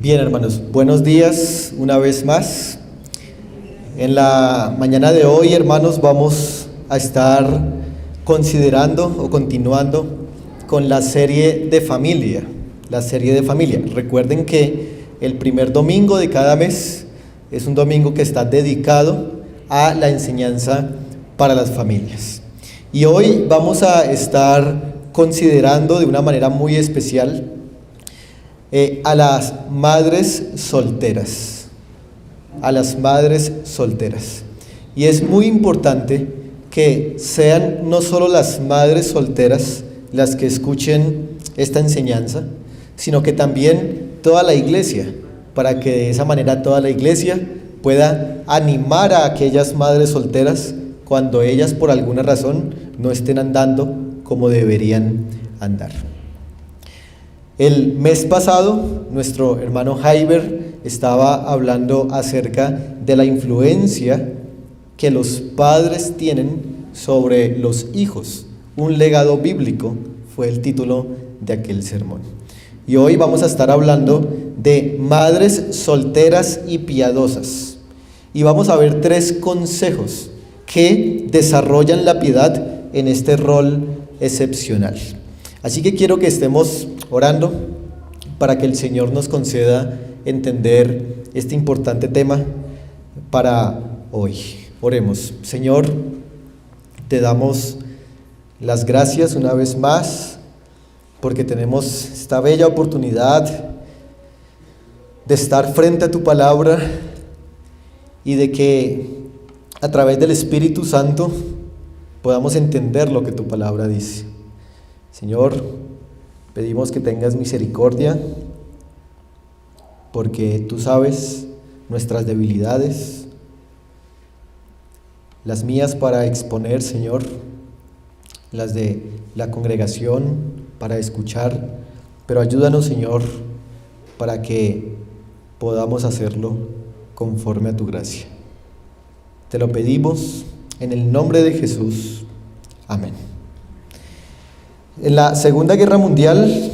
Bien, hermanos, buenos días una vez más. En la mañana de hoy, hermanos, vamos a estar considerando o continuando con la serie de familia. Recuerden que el primer domingo de cada mes es un domingo que está dedicado a la enseñanza para las familias. Y hoy vamos a estar considerando de una manera muy especial a las madres solteras. Y es muy importante que sean no solo las madres solteras las que escuchen esta enseñanza, sino que también toda la iglesia, para que de esa manera toda la iglesia pueda animar a aquellas madres solteras cuando ellas por alguna razón no estén andando como deberían andar. El mes pasado, nuestro hermano Jaiber estaba hablando acerca de la influencia que los padres tienen sobre los hijos. Un legado bíblico fue el título de aquel sermón. Y hoy vamos a estar hablando de madres solteras y piadosas. Y vamos a ver 3 consejos que desarrollan la piedad en este rol excepcional. Así que quiero que estemos orando para que el Señor nos conceda entender este importante tema para hoy. Oremos. Señor, te damos las gracias una vez más porque tenemos esta bella oportunidad de estar frente a tu palabra y de que a través del Espíritu Santo podamos entender lo que tu palabra dice. Señor, pedimos que tengas misericordia porque tú sabes nuestras debilidades, las mías para exponer, Señor, las de la congregación para escuchar, pero ayúdanos, Señor, para que podamos hacerlo conforme a tu gracia. Te lo pedimos en el nombre de Jesús. Amén. En la Segunda Guerra Mundial,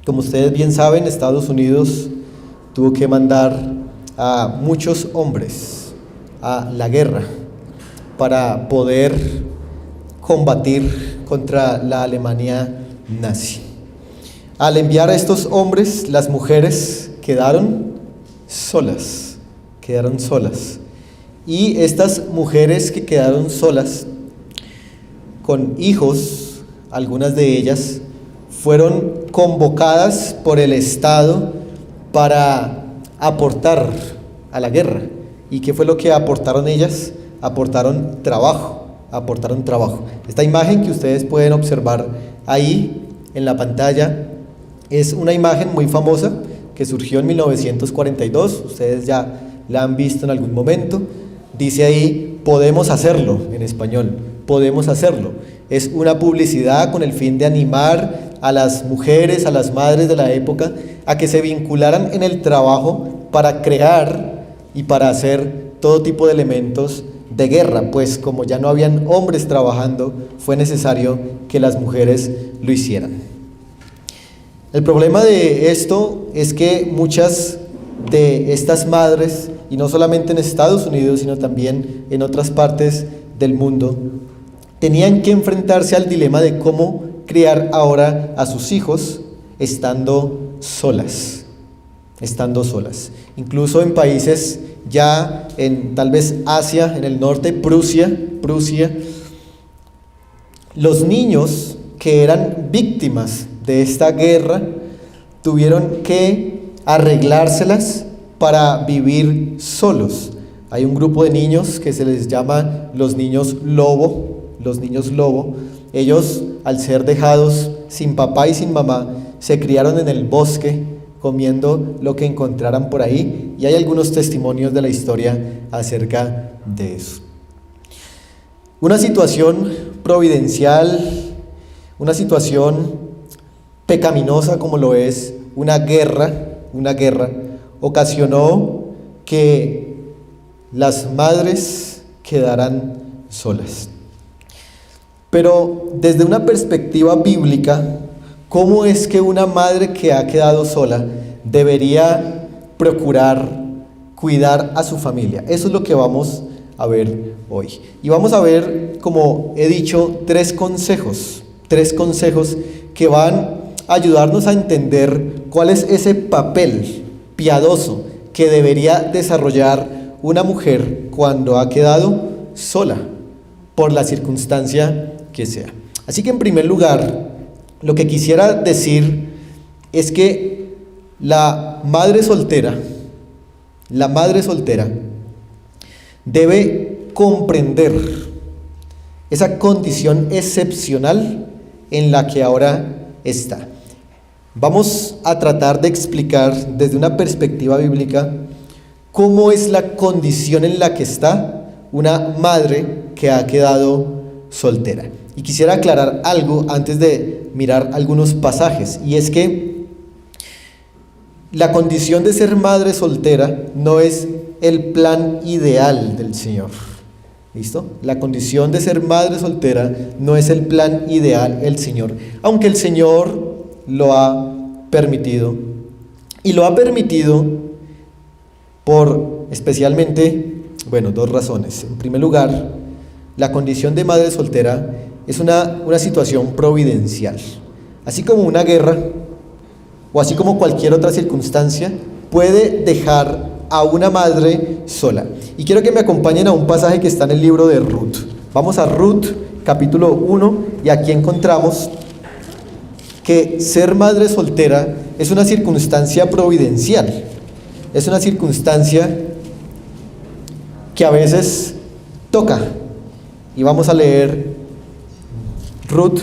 como ustedes bien saben, Estados Unidos tuvo que mandar a muchos hombres a la guerra para poder combatir contra la Alemania nazi. Al enviar a estos hombres, las mujeres quedaron solas. Y estas mujeres que quedaron solas, con hijos, algunas de ellas fueron convocadas por el Estado para aportar a la guerra. ¿Y qué fue lo que aportaron ellas? Aportaron trabajo. Esta imagen que ustedes pueden observar ahí en la pantalla es una imagen muy famosa que surgió en 1942. Ustedes ya la han visto en algún momento. Dice ahí, podemos hacerlo, en español, podemos hacerlo. Es una publicidad con el fin de animar a las mujeres, a las madres de la época, a que se vincularan en el trabajo para crear y para hacer todo tipo de elementos de guerra, pues como ya no habían hombres trabajando, fue necesario que las mujeres lo hicieran. El problema de esto es que muchas de estas madres, y no solamente en Estados Unidos, sino también en otras partes del mundo, tenían que enfrentarse al dilema de cómo criar ahora a sus hijos estando solas. Incluso en países ya en tal vez Asia, en el norte, Prusia, los niños que eran víctimas de esta guerra tuvieron que arreglárselas para vivir solos. Hay un grupo de niños que se les llama los niños lobo. Ellos, al ser dejados sin papá y sin mamá, se criaron en el bosque comiendo lo que encontraran por ahí, y hay algunos testimonios de la historia acerca de eso. Una situación providencial, una situación pecaminosa como lo es una guerra, ocasionó que las madres quedaran solas. Pero desde una perspectiva bíblica, ¿cómo es que una madre que ha quedado sola debería procurar cuidar a su familia. Eso es lo que vamos a ver hoy. Y vamos a ver, como he dicho, tres consejos que van a ayudarnos a entender cuál es ese papel piadoso que debería desarrollar una mujer cuando ha quedado sola por la circunstancia que sea. Así que en primer lugar, lo que quisiera decir es que la madre soltera debe comprender esa condición excepcional en la que ahora está. Vamos a tratar de explicar desde una perspectiva bíblica cómo es la condición en la que está una madre que ha quedado soltera. Y quisiera aclarar algo antes de mirar algunos pasajes, y es que la condición de ser madre soltera no es el plan ideal del Señor. ¿Listo? La condición de ser madre soltera no es el plan ideal del Señor, aunque el Señor lo ha permitido. Y lo ha permitido por especialmente, dos razones. En primer lugar, la condición de madre soltera es una situación providencial. Así como una guerra o así como cualquier otra circunstancia puede dejar a una madre sola. Y quiero que me acompañen a un pasaje que está en el libro de Ruth. Vamos a Ruth, capítulo 1, y aquí encontramos que ser madre soltera es una circunstancia providencial. Es una circunstancia que a veces toca. Y vamos a leer Ruth,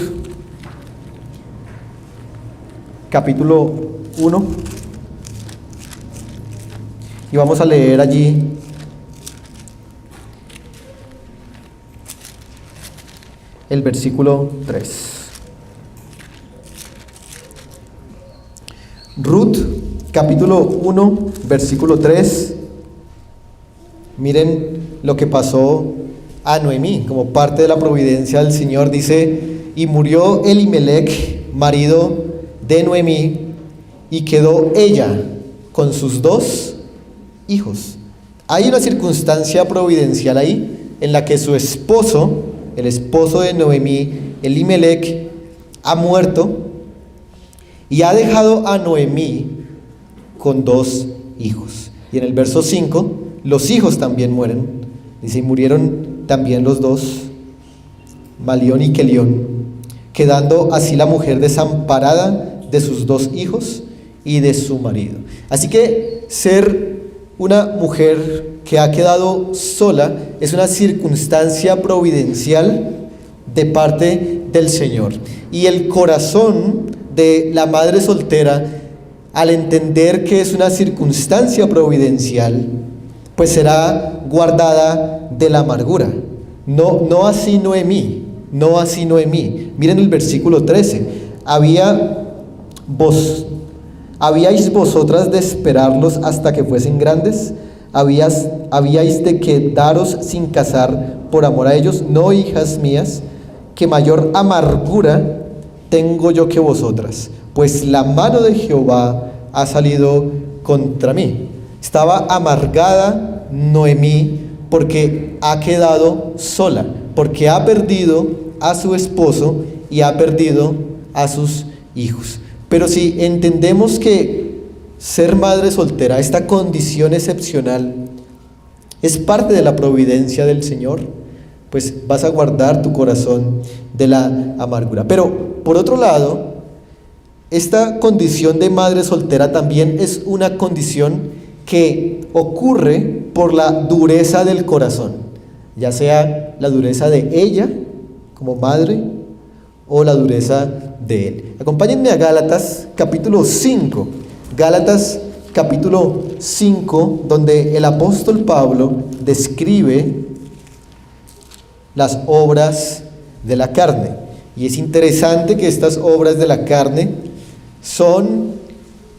capítulo 1. Y vamos a leer allí el versículo 3. Ruth, capítulo 1, versículo 3. Miren lo que pasó a Noemí, como parte de la providencia del Señor. Dice: y murió Elimelech, marido de Noemí, y quedó ella con sus 2 hijos. Hay una circunstancia providencial ahí en la que su esposo, el esposo de Noemí, Elimelech, ha muerto y ha dejado a Noemí con 2 hijos. Y en el verso 5, los hijos también mueren. Dice: y murieron también los 2, Malión y Kelión, quedando así la mujer desamparada de sus 2 hijos y de su marido. Así que ser una mujer que ha quedado sola es una circunstancia providencial de parte del Señor. Y el corazón de la madre soltera, al entender que es una circunstancia providencial, pues será guardada de la amargura. No así Noemí. Miren el versículo 13. ¿Habíais vosotras de esperarlos hasta que fuesen grandes? ¿Habíais de quedaros sin casar por amor a ellos? No, hijas mías, que mayor amargura tengo yo que vosotras, pues la mano de Jehová ha salido contra mí. Estaba amargada Noemí porque ha quedado sola, porque ha perdido a su esposo y ha perdido a sus hijos. Pero si entendemos que ser madre soltera, esta condición excepcional, es parte de la providencia del Señor, pues vas a guardar tu corazón de la amargura. Pero por otro lado, esta condición de madre soltera también es una condición que ocurre por la dureza del corazón, ya sea la dureza de ella como madre o la dureza de él. Acompáñenme a Gálatas capítulo 5. Gálatas capítulo 5, donde el apóstol Pablo describe las obras de la carne. Y es interesante que estas obras de la carne son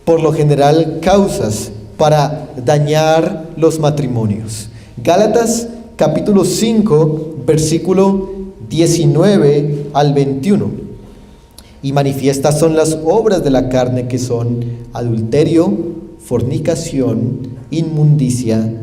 por lo general causas para dañar los matrimonios. Gálatas capítulo 5, versículo 19 al 21. Y manifiestas son las obras de la carne, que son adulterio, fornicación, inmundicia,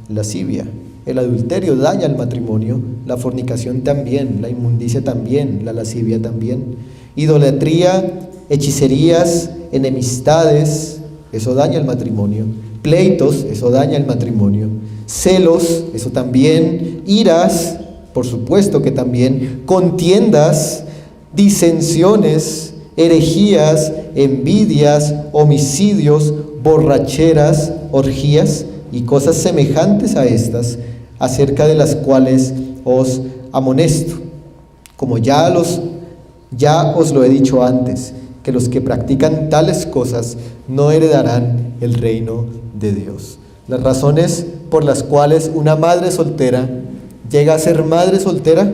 lascivia. El adulterio daña el matrimonio, la fornicación también, la inmundicia también, la lascivia también. Idolatría, hechicerías, enemistades, eso daña el matrimonio. Pleitos, eso daña el matrimonio. Celos, eso también. Iras, por supuesto que también. Contiendas, disensiones, herejías, envidias, homicidios, borracheras, orgías y cosas semejantes a estas, acerca de las cuales os amonesto, como ya os lo he dicho antes, que los que practican tales cosas no heredarán el reino de Dios. Las razones por las cuales una madre soltera llega a ser madre soltera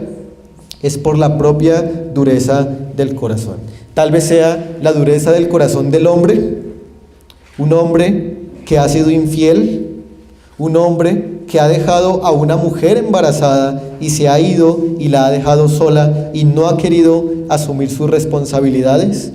es por la propia dureza del corazón. Tal vez sea la dureza del corazón del hombre, un hombre que ha sido infiel, un hombre que ha dejado a una mujer embarazada y se ha ido y la ha dejado sola y no ha querido asumir sus responsabilidades.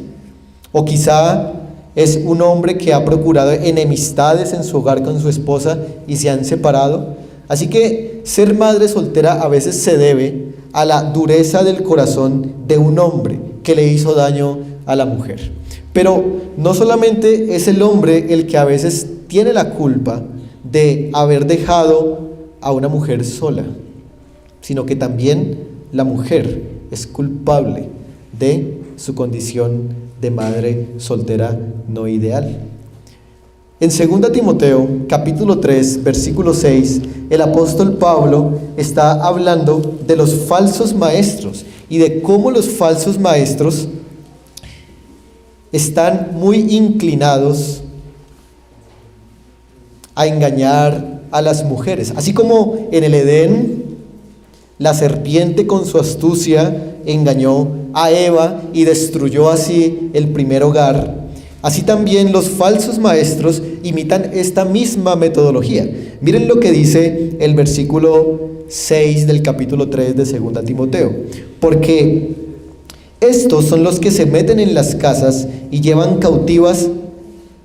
O quizá es un hombre que ha procurado enemistades en su hogar con su esposa y se han separado. Así que ser madre soltera a veces se debe a la dureza del corazón de un hombre que le hizo daño a la mujer. Pero no solamente es el hombre el que a veces tiene la culpa de haber dejado a una mujer sola, sino que también la mujer es culpable de su condición de madre soltera no ideal. En 2 Timoteo, capítulo 3, versículo 6, el apóstol Pablo está hablando de los falsos maestros y de cómo los falsos maestros están muy inclinados a engañar a las mujeres. Así como en el Edén, la serpiente con su astucia engañó a Eva y destruyó así el primer hogar, así también los falsos maestros imitan esta misma metodología. Miren lo que dice el versículo 6 del capítulo 3 de 2 Timoteo. Porque estos son los que se meten en las casas y llevan cautivas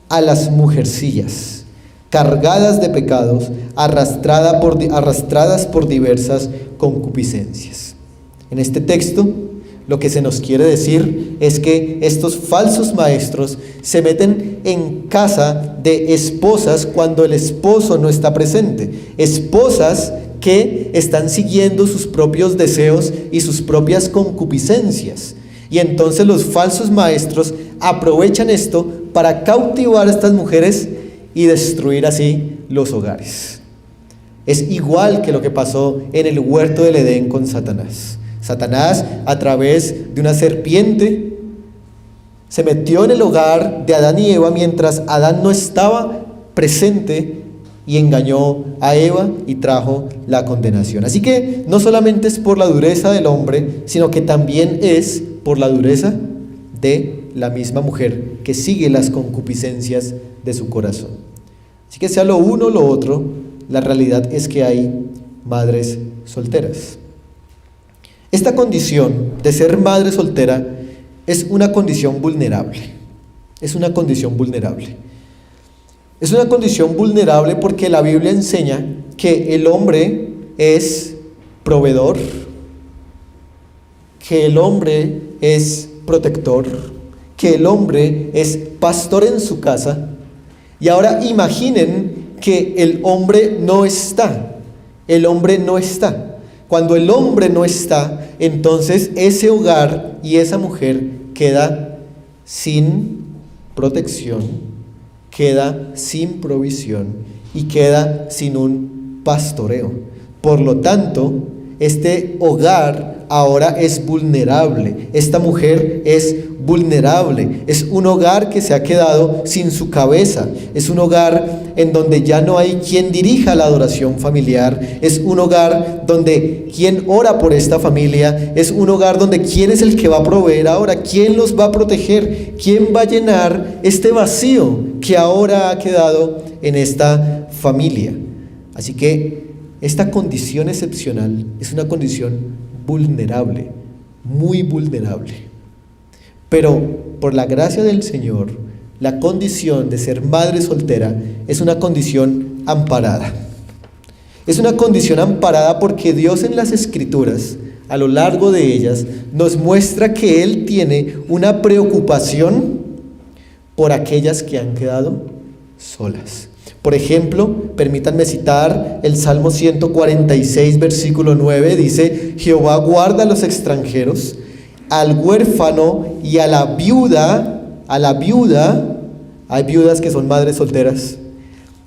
a las mujercillas, cargadas de pecados, arrastradas por diversas concupiscencias. En este texto, lo que se nos quiere decir es que estos falsos maestros se meten en casa de esposas cuando el esposo no está presente. Esposas que están siguiendo sus propios deseos y sus propias concupiscencias. Y entonces los falsos maestros aprovechan esto para cautivar a estas mujeres y destruir así los hogares. Es igual que lo que pasó en el huerto del Edén con Satanás. Satanás, a través de una serpiente, se metió en el hogar de Adán y Eva mientras Adán no estaba presente y engañó a Eva y trajo la condenación. Así que no solamente es por la dureza del hombre, sino que también es por la dureza de la misma mujer que sigue las concupiscencias de su corazón. Así que sea lo uno o lo otro, la realidad es que hay madres solteras. Esta condición de ser madre soltera es una condición vulnerable. Es una condición vulnerable. Es una condición vulnerable porque la Biblia enseña que el hombre es proveedor, que el hombre es protector, que el hombre es pastor en su casa. Y ahora imaginen que el hombre no está. El hombre no está. Cuando el hombre no está, entonces ese hogar y esa mujer queda sin protección, queda sin provisión y queda sin un pastoreo. Por lo tanto, este hogar ahora es vulnerable. Esta mujer es vulnerable. Es un hogar que se ha quedado sin su cabeza. Es un hogar en donde ya no hay quien dirija la adoración familiar. Es un hogar donde quien ora por esta familia. Es un hogar donde quién es el que va a proveer ahora, quién los va a proteger, quién va a llenar este vacío que ahora ha quedado en esta familia. Así que esta condición excepcional es una condición vulnerable, muy vulnerable. Pero por la gracia del Señor, la condición de ser madre soltera es una condición amparada. Es una condición amparada porque Dios en las Escrituras, a lo largo de ellas, nos muestra que Él tiene una preocupación por aquellas que han quedado solas. Por ejemplo, permítanme citar el Salmo 146, versículo 9, dice: Jehová guarda a los extranjeros, al huérfano y a la viuda, hay viudas que son madres solteras,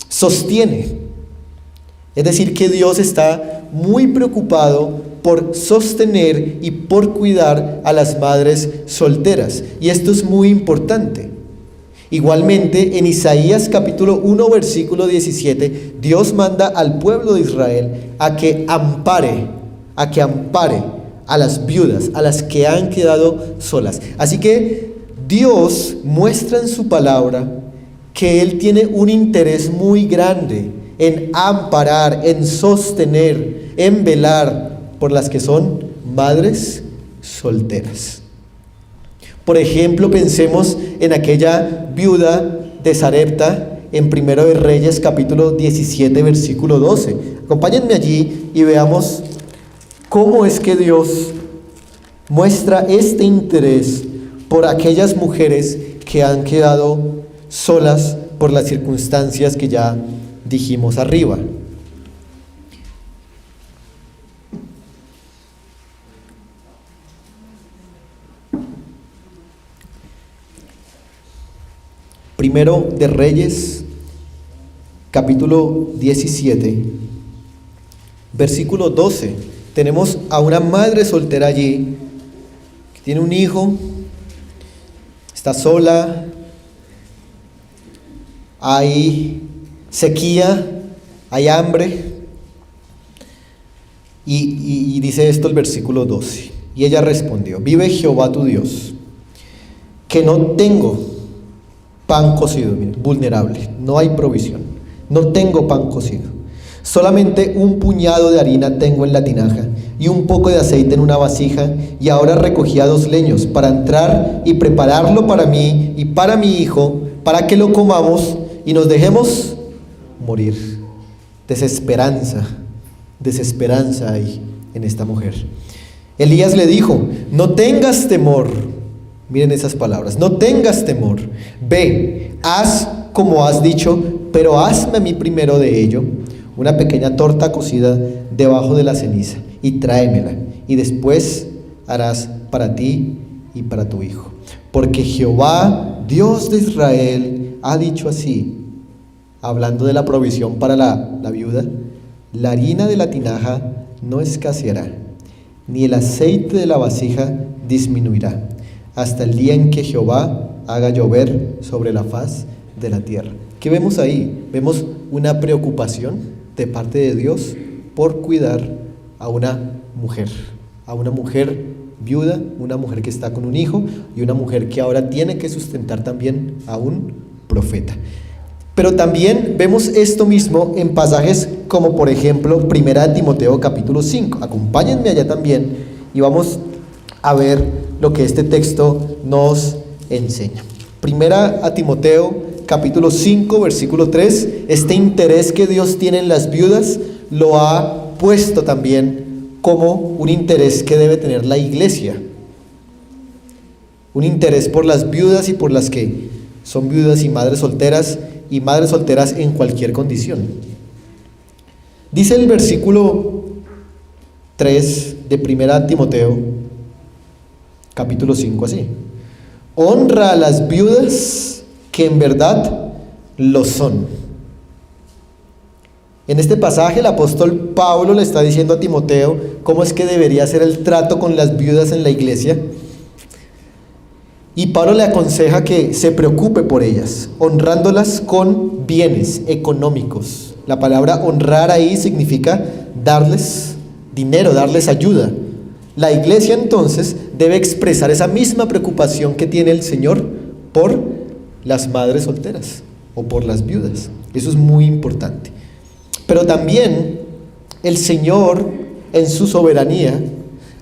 sostiene. Es decir, que Dios está muy preocupado por sostener y por cuidar a las madres solteras. Y esto es muy importante. Igualmente, en Isaías capítulo 1, versículo 17, Dios manda al pueblo de Israel a que ampare a las viudas, a las que han quedado solas. Así que Dios muestra en su palabra que Él tiene un interés muy grande en amparar, en sostener, en velar por las que son madres solteras. Por ejemplo, pensemos en aquella viuda de Sarepta en Primero de Reyes capítulo 17 versículo 12. Acompáñenme allí y veamos cómo es que Dios muestra este interés por aquellas mujeres que han quedado solas por las circunstancias que ya dijimos arriba. Primero de Reyes, capítulo 17, versículo 12. Tenemos a una madre soltera allí, que tiene un hijo, está sola, hay sequía, hay hambre, y dice esto el versículo 12. Y ella respondió: vive Jehová tu Dios, que no tengo pan cocido. Miren, vulnerable, no hay provisión, no tengo pan cocido, solamente un puñado de harina tengo en la tinaja y un poco de aceite en una vasija, y ahora recogía 2 leños para entrar y prepararlo para mí y para mi hijo, para que lo comamos y nos dejemos morir. Desesperanza hay en esta mujer. Elías le dijo: no tengas temor. Miren esas palabras: no tengas temor, ve, haz como has dicho, pero hazme a mí primero de ello una pequeña torta cocida debajo de la ceniza, y tráemela, y después harás para ti y para tu hijo. Porque Jehová, Dios de Israel, ha dicho así, hablando de la provisión para la viuda: la harina de la tinaja no escaseará, ni el aceite de la vasija disminuirá, hasta el día en que Jehová haga llover sobre la faz de la tierra. ¿Qué vemos ahí? Vemos una preocupación de parte de Dios por cuidar a una mujer viuda, una mujer que está con un hijo, y una mujer que ahora tiene que sustentar también a un profeta. Pero también vemos esto mismo en pasajes como, por ejemplo, Primera de Timoteo capítulo 5. Acompáñenme allá también y vamos a ver lo que este texto nos enseña. Primera a Timoteo capítulo 5 versículo 3. Este interés que Dios tiene en las viudas lo ha puesto también como un interés que debe tener la iglesia. Un interés por las viudas y por las que son viudas y madres solteras en cualquier condición. Dice el versículo 3 de Primera a Timoteo capítulo 5 así: honra a las viudas que en verdad lo son. En este pasaje el apóstol Pablo le está diciendo a Timoteo cómo es que debería ser el trato con las viudas en la iglesia, y Pablo le aconseja que se preocupe por ellas, honrándolas con bienes económicos. La palabra honrar ahí significa darles dinero, darles ayuda. La iglesia entonces debe expresar esa misma preocupación que tiene el Señor por las madres solteras o por las viudas. Eso es muy importante. Pero también el Señor, en su soberanía,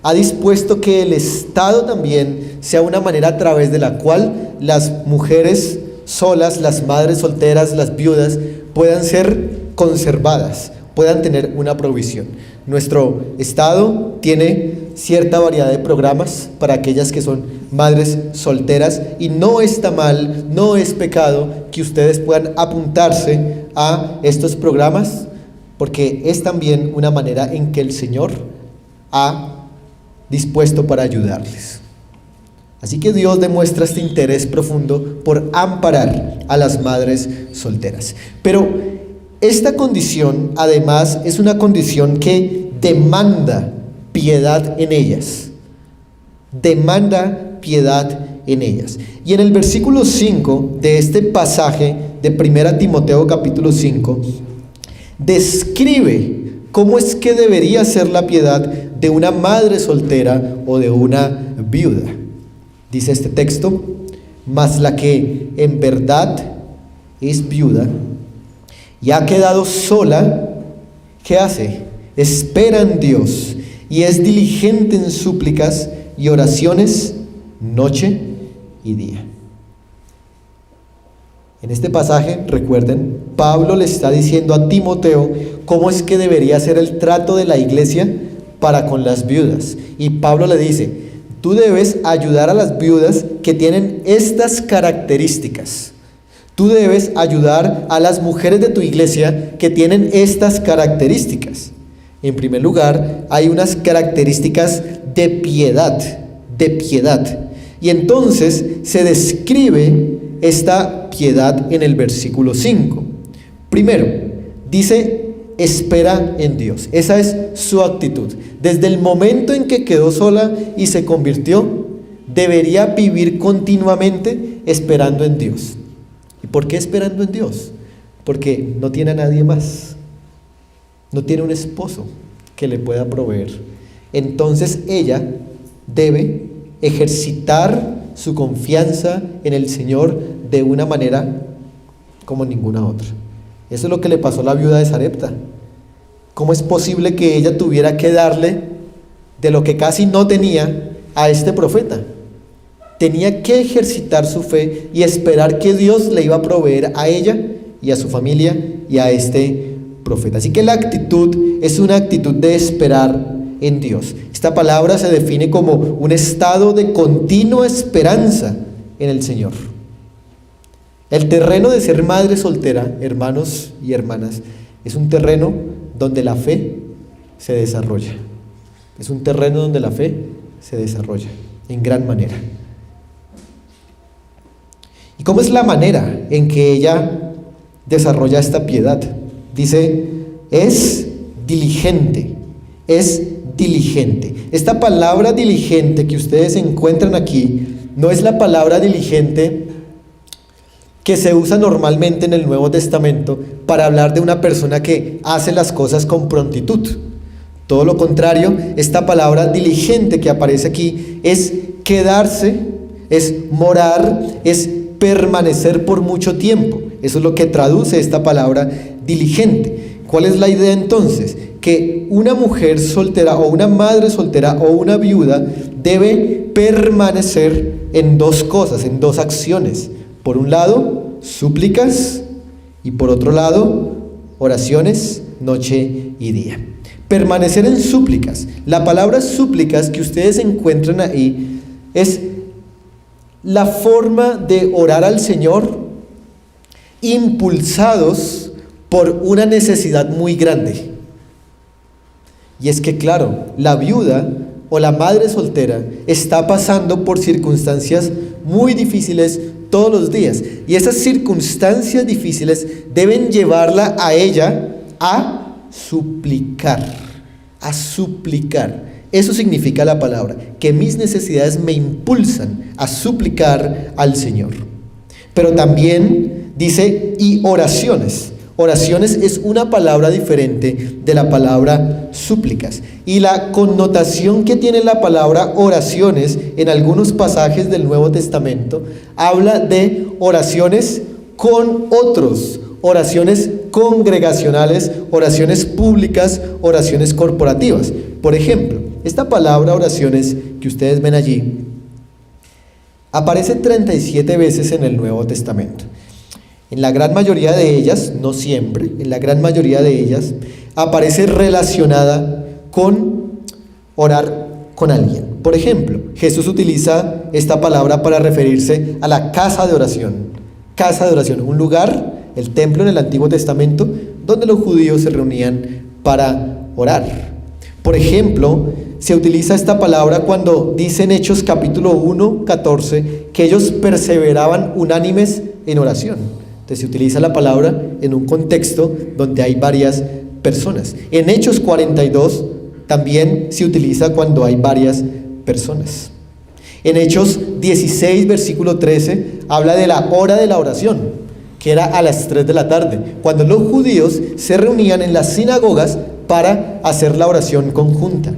Ha dispuesto que el Estado también sea una manera a través de la cual las mujeres solas, las madres solteras, las viudas, puedan ser conservadas, puedan tener una provisión. Nuestro Estado tiene cierta variedad de programas para aquellas que son madres solteras y no está mal, no es pecado que ustedes puedan apuntarse a estos programas, porque es también una manera en que el Señor ha dispuesto para ayudarles. Así que Dios demuestra este interés profundo por amparar a las madres solteras. Pero esta condición, además, es una condición que demanda piedad en ellas. Demanda piedad en ellas. Y en el versículo 5 de este pasaje de 1 Timoteo capítulo 5, describe cómo es que debería ser la piedad de una madre soltera o de una viuda. Dice este texto: mas la que en verdad es viuda y ha quedado sola, ¿qué hace? Espera en Dios y es diligente en súplicas y oraciones noche y día. En este pasaje, recuerden, Pablo le está diciendo a Timoteo cómo es que debería ser el trato de la iglesia para con las viudas. Y Pablo le dice: tú debes ayudar a las viudas que tienen estas características. Tú debes ayudar a las mujeres de tu iglesia que tienen estas características. En primer lugar, hay unas características de piedad, de piedad. Y entonces se describe esta piedad en el versículo 5. Primero, dice: espera en Dios. Esa es su actitud. Desde el momento en que quedó sola y se convirtió, debería vivir continuamente esperando en Dios. ¿Y por qué esperando en Dios? Porque no tiene a nadie más. No tiene un esposo que le pueda proveer. Entonces ella debe ejercitar su confianza en el Señor de una manera como ninguna otra. Eso es lo que le pasó a la viuda de Sarepta. ¿Cómo es posible que ella tuviera que darle de lo que casi no tenía a este profeta? Tenía que ejercitar su fe y esperar que Dios le iba a proveer a ella y a su familia y a este profeta. Así que la actitud es una actitud de esperar en Dios. Esta palabra se define como un estado de continua esperanza en el Señor. El terreno de ser madre soltera, hermanos y hermanas, es un terreno donde la fe se desarrolla. Es un terreno donde la fe se desarrolla en gran manera. ¿Y cómo es la manera en que ella desarrolla esta piedad? Dice: es diligente, es diligente. Esta palabra diligente que ustedes encuentran aquí no es la palabra diligente que se usa normalmente en el Nuevo Testamento para hablar de una persona que hace las cosas con prontitud. Todo lo contrario, esta palabra diligente que aparece aquí es quedarse, es morar, es permanecer por mucho tiempo. Eso es lo que traduce esta palabra diligente. ¿Cuál es la idea entonces? Que una mujer soltera o una madre soltera o una viuda debe permanecer en dos cosas, en dos acciones. Por un lado, súplicas, y por otro lado, oraciones noche y día. Permanecer en súplicas. La palabra súplicas que ustedes encuentran ahí es la forma de orar al Señor impulsados por una necesidad muy grande. Y es que, claro, la viuda o la madre soltera está pasando por circunstancias muy difíciles todos los días. Y esas circunstancias difíciles deben llevarla a ella a suplicar, a suplicar. Eso significa la palabra, que mis necesidades me impulsan a suplicar al Señor. Pero también dice, y oraciones. Oraciones es una palabra diferente de la palabra súplicas. Y la connotación que tiene la palabra oraciones en algunos pasajes del Nuevo Testamento habla de oraciones con otros, oraciones congregacionales, oraciones públicas, oraciones corporativas. Por ejemplo, Esta palabra oraciones que ustedes ven allí aparece 37 veces en el Nuevo Testamento. En la gran mayoría de ellas, no siempre, en la gran mayoría de ellas, aparece relacionada con orar con alguien. Por ejemplo, Jesús utiliza esta palabra para referirse a la casa de oración. Casa de oración, un lugar, el templo en el Antiguo Testamento, donde los judíos se reunían para orar. Por ejemplo, se utiliza esta palabra cuando dice en Hechos capítulo 1, 14, que ellos perseveraban unánimes en oración. Entonces se utiliza la palabra en un contexto donde hay varias personas. En Hechos 42 también se utiliza cuando hay varias personas. En Hechos 16, versículo 13, habla de la hora de la oración, que era a las 3 de la tarde, cuando los judíos se reunían en las sinagogas para hacer la oración conjunta.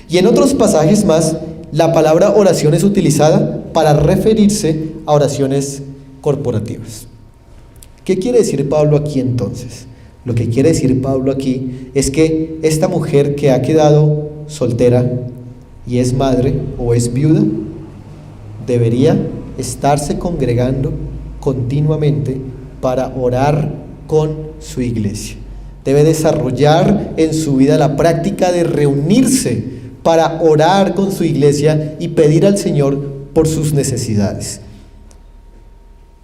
Y en otros pasajes más, la palabra oración es utilizada para referirse a oraciones corporativas. ¿Qué quiere decir Pablo aquí entonces? Lo que quiere decir Pablo aquí es que esta mujer que ha quedado soltera y es madre o es viuda, debería estarse congregando continuamente para orar con su iglesia. Debe desarrollar en su vida la práctica de reunirse para orar con su iglesia y pedir al Señor por sus necesidades.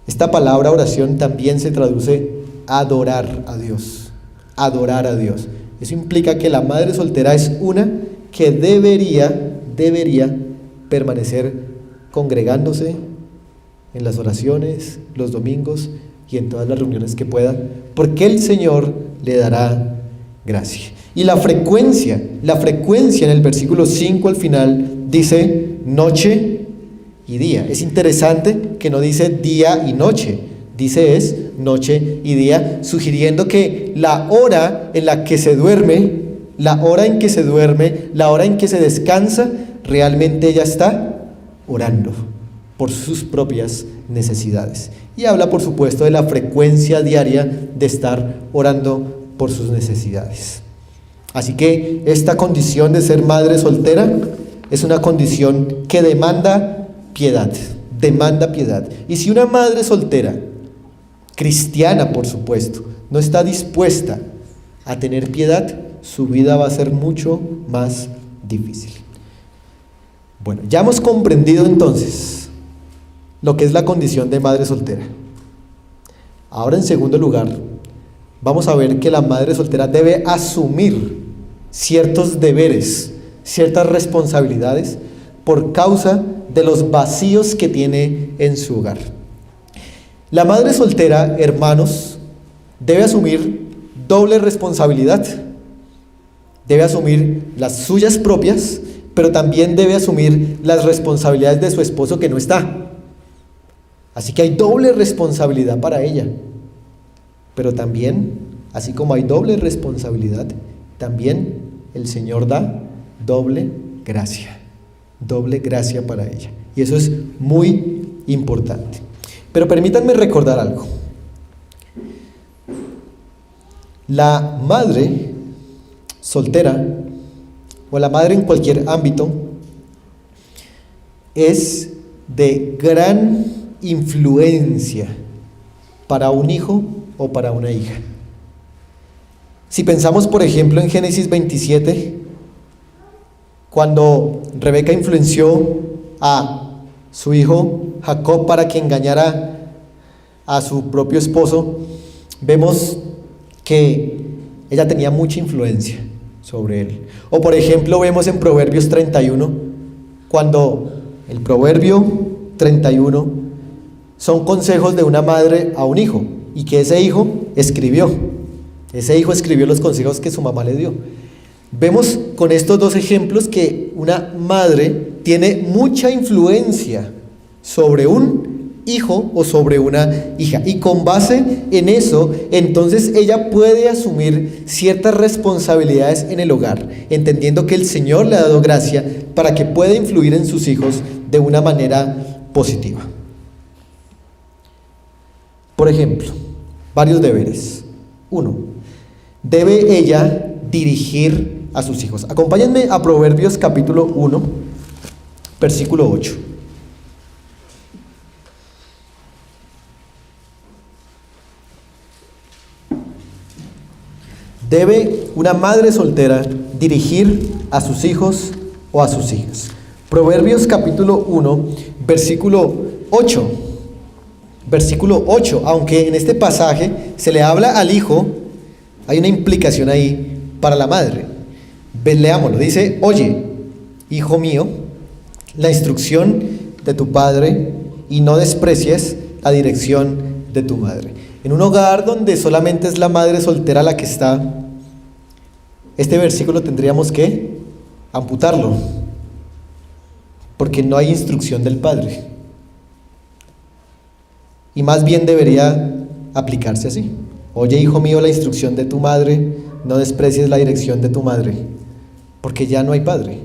Esta palabra oración también se traduce adorar a Dios. Adorar a Dios. Eso implica que la madre soltera es una que debería permanecer congregándose en las oraciones, los domingos y en todas las reuniones que pueda, porque el Señor le dará gracia. Y la frecuencia en el versículo 5 al final dice noche y día. Es interesante que no dice día y noche, dice es noche y día, sugiriendo que la hora en la que se duerme, la hora en que se descansa, realmente ella está orando por sus propias necesidades. Y habla, por supuesto, de la frecuencia diaria de estar orando por sus necesidades. Así que esta condición de ser madre soltera es una condición que demanda piedad. Y si una madre soltera, cristiana por supuesto, no está dispuesta a tener piedad, su vida va a ser mucho más difícil. Bueno, ya hemos comprendido entonces lo que es la condición de madre soltera. Ahora, en segundo lugar, vamos a ver que la madre soltera debe asumir ciertos deberes, ciertas responsabilidades por causa de los vacíos que tiene en su hogar. La madre soltera, hermanos, debe asumir doble responsabilidad. Debe asumir las suyas propias, pero también debe asumir las responsabilidades de su esposo que no está. Así que hay doble responsabilidad para ella. Pero también, así como hay doble responsabilidad, también el Señor da doble gracia para ella. Y eso es muy importante. Pero permítanme recordar algo. La madre soltera, o la madre en cualquier ámbito, es de gran influencia para un hijo o para una hija. Si pensamos, por ejemplo, en Génesis 27, cuando Rebeca influenció a su hijo Jacob para que engañara a su propio esposo, vemos que ella tenía mucha influencia sobre él. O por ejemplo vemos en Proverbios 31, cuando el Proverbio 31 son consejos de una madre a un hijo, y que ese hijo escribió los consejos que su mamá le dio. Vemos con estos dos ejemplos que una madre tiene mucha influencia sobre un hijo o sobre una hija, y con base en eso, entonces ella puede asumir ciertas responsabilidades en el hogar, entendiendo que el Señor le ha dado gracia para que pueda influir en sus hijos de una manera positiva. Por ejemplo, varios deberes. 1. Debe ella dirigir a sus hijos. Acompáñenme a Proverbios capítulo 1, versículo 8. ¿Debe una madre soltera dirigir a sus hijos o a sus hijas? Proverbios capítulo 1, versículo 8. Versículo 8, aunque en este pasaje se le habla al hijo, hay una implicación ahí para la madre. Leámoslo, dice: oye, hijo mío, la instrucción de tu padre y no desprecies la dirección de tu madre. En un hogar donde solamente es la madre soltera la que está, este versículo tendríamos que amputarlo, porque no hay instrucción del padre. Y más bien debería aplicarse así: oye, hijo mío, la instrucción de tu madre, no desprecies la dirección de tu madre, porque ya no hay padre.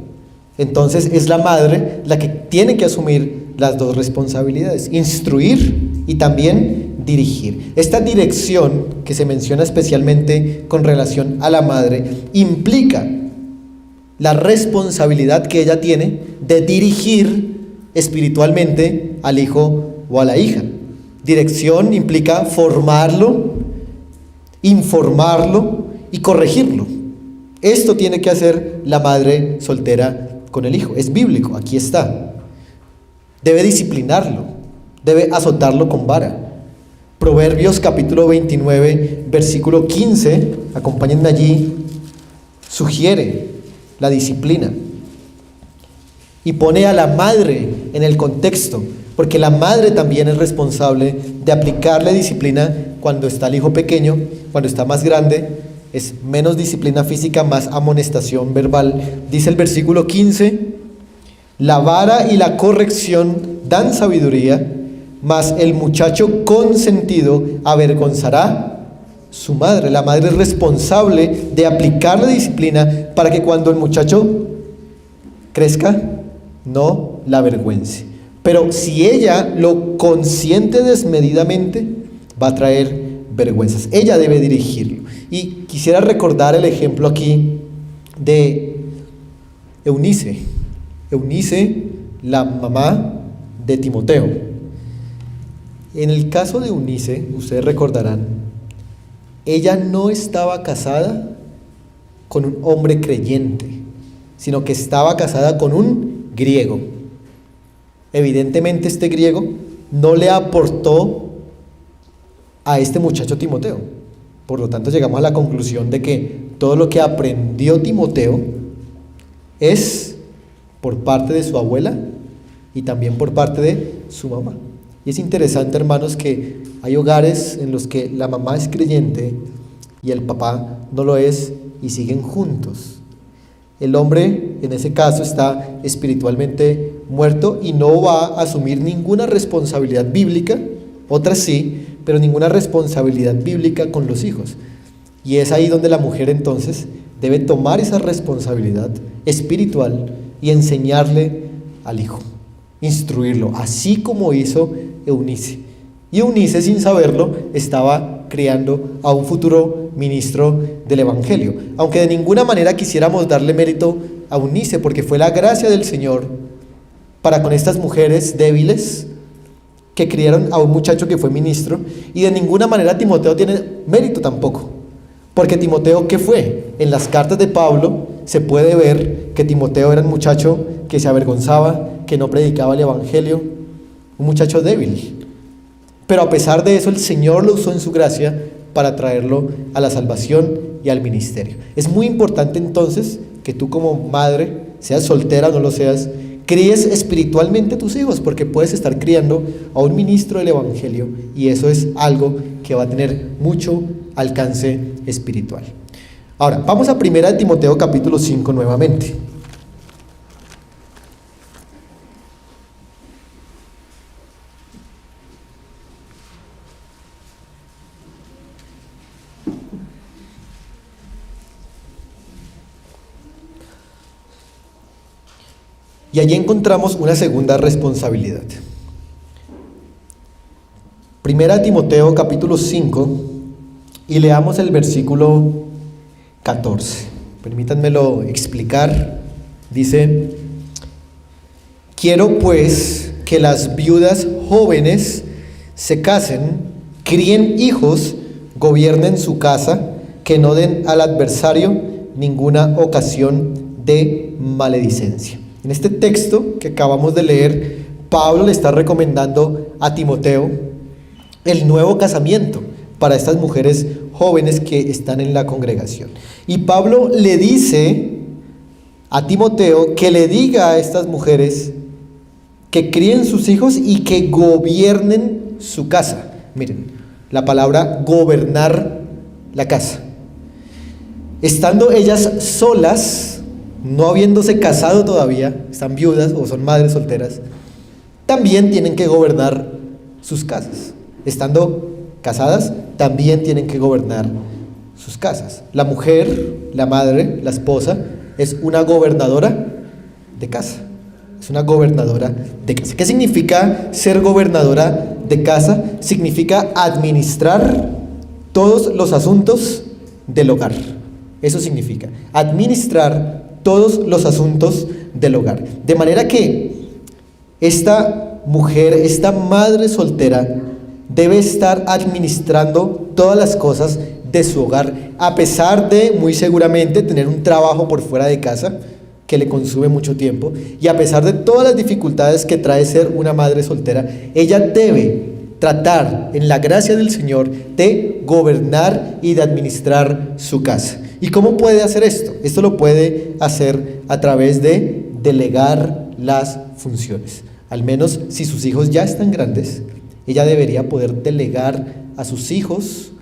Entonces es la madre la que tiene que asumir las dos responsabilidades: instruir y también dirigir. Esta dirección que se menciona especialmente con relación a la madre implica la responsabilidad que ella tiene de dirigir espiritualmente al hijo o a la hija. Dirección implica formarlo, informarlo y corregirlo. Esto tiene que hacer la madre soltera con el hijo. Es bíblico, aquí está. Debe disciplinarlo, debe azotarlo con vara. Proverbios capítulo 29, versículo 15, acompáñenme allí, sugiere la disciplina y pone a la madre en el contexto, porque la madre también es responsable de aplicarle disciplina cuando está el hijo pequeño. Cuando está más grande es menos disciplina física, más amonestación verbal. Dice el versículo 15: la vara y la corrección dan sabiduría, mas el muchacho consentido avergonzará su madre. La madre es responsable de aplicar la disciplina para que cuando el muchacho crezca no la avergüence. Pero si ella lo consiente desmedidamente, va a traer vergüenzas. Ella debe dirigirlo. Y quisiera recordar el ejemplo aquí de Eunice. Eunice, la mamá de Timoteo. En el caso de Eunice, ustedes recordarán, ella no estaba casada con un hombre creyente, sino que estaba casada con un griego. Evidentemente este griego no le aportó a este muchacho Timoteo. Por lo tanto, llegamos a la conclusión de que todo lo que aprendió Timoteo es por parte de su abuela y también por parte de su mamá. Y es interesante, hermanos, que hay hogares en los que la mamá es creyente y el papá no lo es y siguen juntos. El hombre, en ese caso, está espiritualmente muerto y no va a asumir ninguna responsabilidad bíblica, otras sí, pero ninguna responsabilidad bíblica con los hijos. Y es ahí donde la mujer entonces debe tomar esa responsabilidad espiritual y enseñarle al hijo, instruirlo, así como hizo Eunice. Y Eunice, sin saberlo, estaba criando a un futuro ministro del Evangelio. Aunque de ninguna manera quisiéramos darle mérito a Eunice, porque fue la gracia del Señor para con estas mujeres débiles que criaron a un muchacho que fue ministro, y de ninguna manera Timoteo tiene mérito tampoco, porque Timoteo, ¿qué fue? En las cartas de Pablo se puede ver que Timoteo era un muchacho que se avergonzaba, que no predicaba el Evangelio, un muchacho débil. Pero a pesar de eso, el Señor lo usó en su gracia para traerlo a la salvación y al ministerio. Es muy importante entonces que tú como madre, seas soltera o no lo seas, críes espiritualmente a tus hijos, porque puedes estar criando a un ministro del Evangelio y eso es algo que va a tener mucho alcance espiritual. Ahora, vamos a 1 Timoteo capítulo 5 nuevamente. Y allí encontramos una segunda responsabilidad. 1 Timoteo capítulo 5 y leamos el versículo 14. Permítanmelo explicar. Dice: quiero pues que las viudas jóvenes se casen, críen hijos, gobiernen su casa, que no den al adversario ninguna ocasión de maledicencia. En este texto que acabamos de leer, Pablo le está recomendando a Timoteo el nuevo casamiento para estas mujeres jóvenes que están en la congregación. Y Pablo le dice a Timoteo que le diga a estas mujeres que críen sus hijos y que gobiernen su casa. Miren, la palabra gobernar la casa. Estando ellas solas, no habiéndose casado todavía, están viudas o son madres solteras, también tienen que gobernar sus casas. Estando casadas, también tienen que gobernar sus casas. La mujer, la madre, la esposa, es una gobernadora de casa. Es una gobernadora de casa. ¿Qué significa ser gobernadora de casa? Significa administrar todos los asuntos del hogar. Eso significa administrar todos los asuntos del hogar. De manera que esta mujer, esta madre soltera, debe estar administrando todas las cosas de su hogar, a pesar de, muy seguramente, tener un trabajo por fuera de casa que le consume mucho tiempo, y a pesar de todas las dificultades que trae ser una madre soltera, ella debe tratar, en la gracia del Señor, de gobernar y de administrar su casa. ¿Y cómo puede hacer esto? Esto lo puede hacer a través de delegar las funciones. Al menos si sus hijos ya están grandes, ella debería poder delegar a sus hijos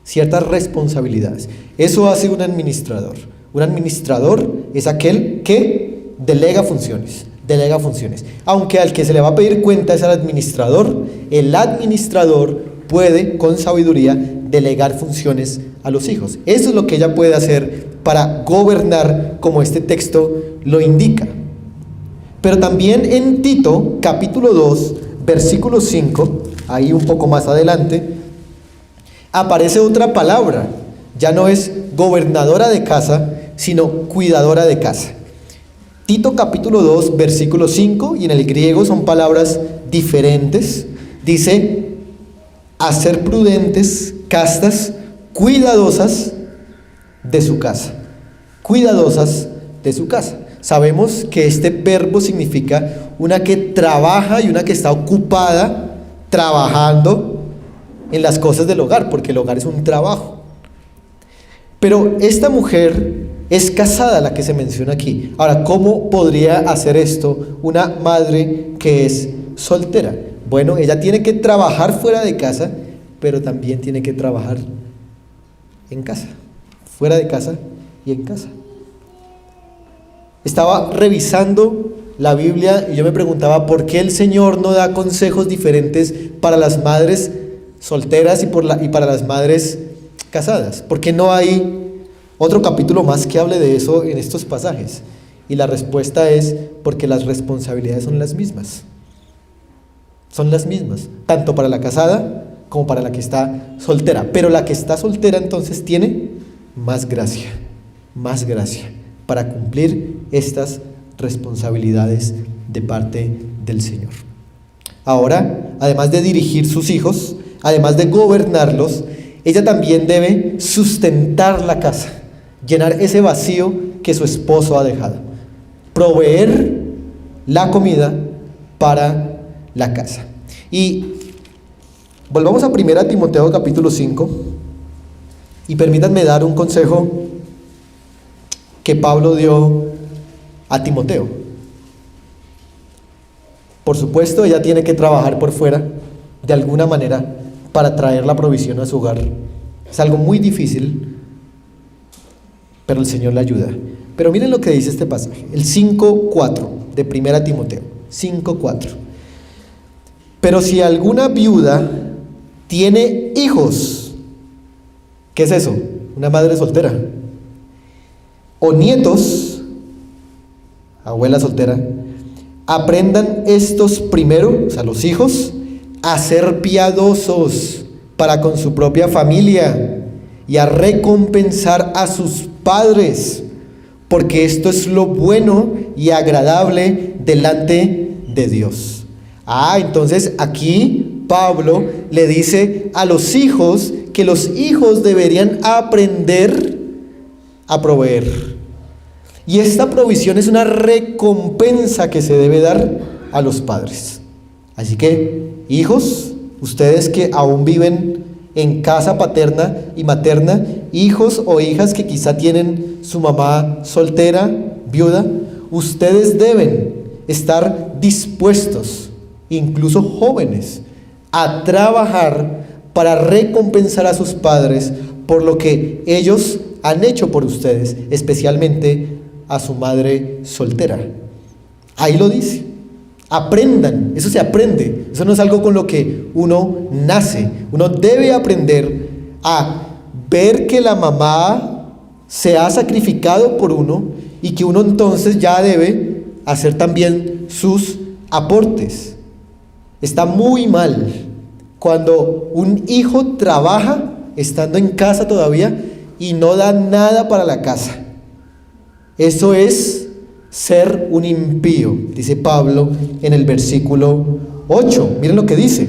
ciertas responsabilidades. Eso hace un administrador. Un administrador es aquel que delega funciones. Aunque al que se le va a pedir cuenta es al administrador, el administrador puede, con sabiduría, delegar funciones a los hijos. Eso es lo que ella puede hacer para gobernar, como este texto lo indica. Pero también en Tito, capítulo 2, versículo 5, ahí un poco más adelante, aparece otra palabra. Ya no es gobernadora de casa, sino cuidadora de casa. Tito capítulo 2, versículo 5, y en el griego son palabras diferentes. Dice: a ser prudentes, castas, cuidadosas de su casa. Cuidadosas de su casa. Sabemos que este verbo significa una que trabaja y una que está ocupada trabajando en las cosas del hogar, porque el hogar es un trabajo. Pero esta mujer es casada, la que se menciona aquí. Ahora, ¿cómo podría hacer esto una madre que es soltera? Bueno, ella tiene que trabajar fuera de casa, pero también tiene que trabajar en casa. Fuera de casa y en casa. Estaba revisando la Biblia y yo me preguntaba por qué el Señor no da consejos diferentes para las madres solteras y para las madres casadas. ¿Por qué no hay otro capítulo más que hable de eso en estos pasajes? Y la respuesta es porque las responsabilidades son las mismas. Son las mismas, tanto para la casada como para la que está soltera. Pero la que está soltera entonces tiene más gracia para cumplir estas responsabilidades de parte del Señor. Ahora, además de dirigir sus hijos, además de gobernarlos, ella también debe sustentar la casa, llenar ese vacío que su esposo ha dejado, proveer la comida para la casa. Y volvamos a 1 Timoteo capítulo 5 y permítanme dar un consejo que Pablo dio a Timoteo. Por supuesto, ella tiene que trabajar por fuera de alguna manera para traer la provisión a su hogar. Es algo muy difícil, pero el Señor la ayuda. Pero miren lo que dice este pasaje, el 5:4 de 1 Timoteo, 5:4. Pero si alguna viuda tiene hijos, ¿qué es eso? Una madre soltera. O nietos, abuela soltera, aprendan estos primero, o sea, los hijos, a ser piadosos para con su propia familia y a recompensar a sus padres, porque esto es lo bueno y agradable delante de Dios. Entonces aquí Pablo le dice a los hijos que los hijos deberían aprender a proveer. Y esta provisión es una recompensa que se debe dar a los padres. Así que, hijos, ustedes que aún viven en casa paterna y materna, hijos o hijas que quizá tienen su mamá soltera, viuda, ustedes deben estar dispuestos, incluso jóvenes, a trabajar para recompensar a sus padres por lo que ellos han hecho por ustedes, especialmente a su madre soltera. Ahí lo dice. Aprendan, eso se aprende, eso no es algo con lo que uno nace. Uno debe aprender a ver que la mamá se ha sacrificado por uno y que uno entonces ya debe hacer también sus aportes. Está muy mal cuando un hijo trabaja estando en casa todavía y no da nada para la casa. Eso es ser un impío, dice Pablo en el versículo 8. Miren lo que dice: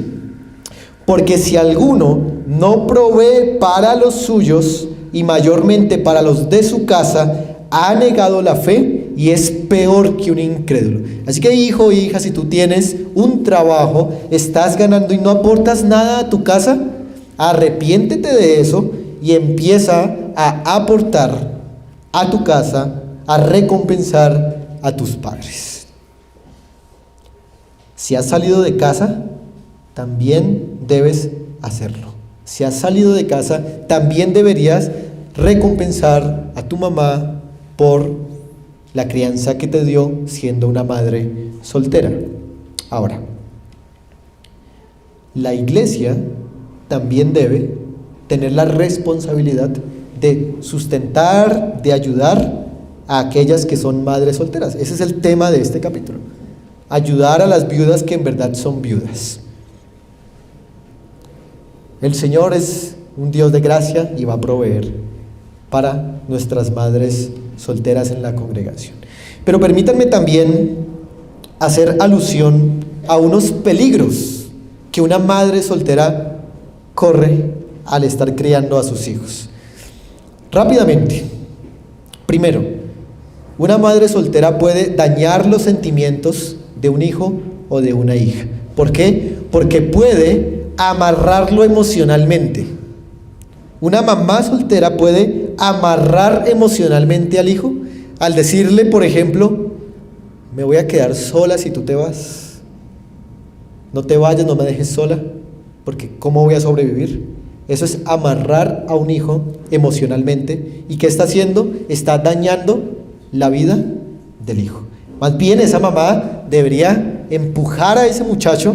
porque si alguno no provee para los suyos y mayormente para los de su casa, ha negado la fe y es peor que un incrédulo. Así que, hijo o hija, si tú tienes un trabajo, estás ganando y no aportas nada a tu casa, arrepiéntete de eso y empieza a aportar a tu casa, a recompensar a tus padres. Si has salido de casa, también debes hacerlo. Si has salido de casa, también deberías recompensar a tu mamá por la crianza que te dio siendo una madre soltera. Ahora, la iglesia también debe tener la responsabilidad de sustentar, de ayudar a aquellas que son madres solteras. Ese es el tema de este capítulo. Ayudar a las viudas que en verdad son viudas. El Señor es un Dios de gracia y va a proveer para nuestras madres solteras en la congregación. Pero permítanme también hacer alusión a unos peligros que una madre soltera corre al estar criando a sus hijos. Rápidamente. Primero, una madre soltera puede dañar los sentimientos de un hijo o de una hija. ¿Por qué? Porque puede amarrarlo emocionalmente. Una mamá soltera puede amarrar emocionalmente al hijo al decirle, por ejemplo, me voy a quedar sola si tú te vas. No te vayas, no me dejes sola, porque ¿cómo voy a sobrevivir? Eso es amarrar a un hijo emocionalmente. ¿Y qué está haciendo? Está dañando la vida del hijo. Más bien esa mamá debería empujar a ese muchacho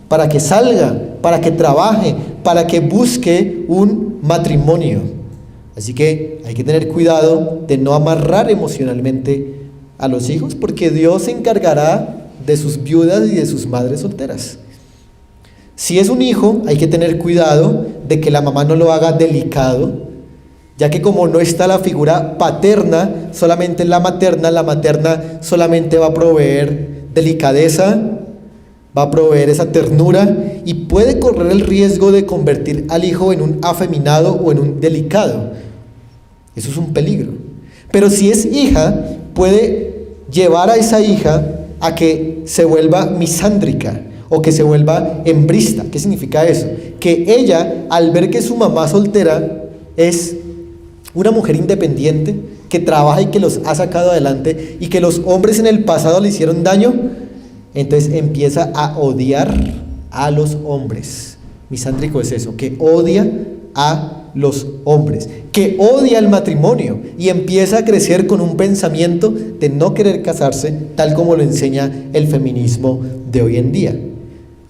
para que salga, para que trabaje, para que busque un matrimonio. Así que hay que tener cuidado de no amarrar emocionalmente a los hijos, porque Dios se encargará de sus viudas y de sus madres solteras. Si es un hijo, hay que tener cuidado de que la mamá no lo haga delicado, ya que como no está la figura paterna, solamente la materna solamente va a proveer delicadeza, va a proveer esa ternura y puede correr el riesgo de convertir al hijo en un afeminado o en un delicado. Eso es un peligro. Pero si es hija, puede llevar a esa hija a que se vuelva misándrica o que se vuelva hembrista. ¿Qué significa eso? Que ella, al ver que su mamá soltera es una mujer independiente, que trabaja y que los ha sacado adelante, y que los hombres en el pasado le hicieron daño, entonces empieza a odiar a los hombres. Misándrico es eso, que odia a los hombres, que odia el matrimonio y empieza a crecer con un pensamiento de no querer casarse, tal como lo enseña el feminismo de hoy en día.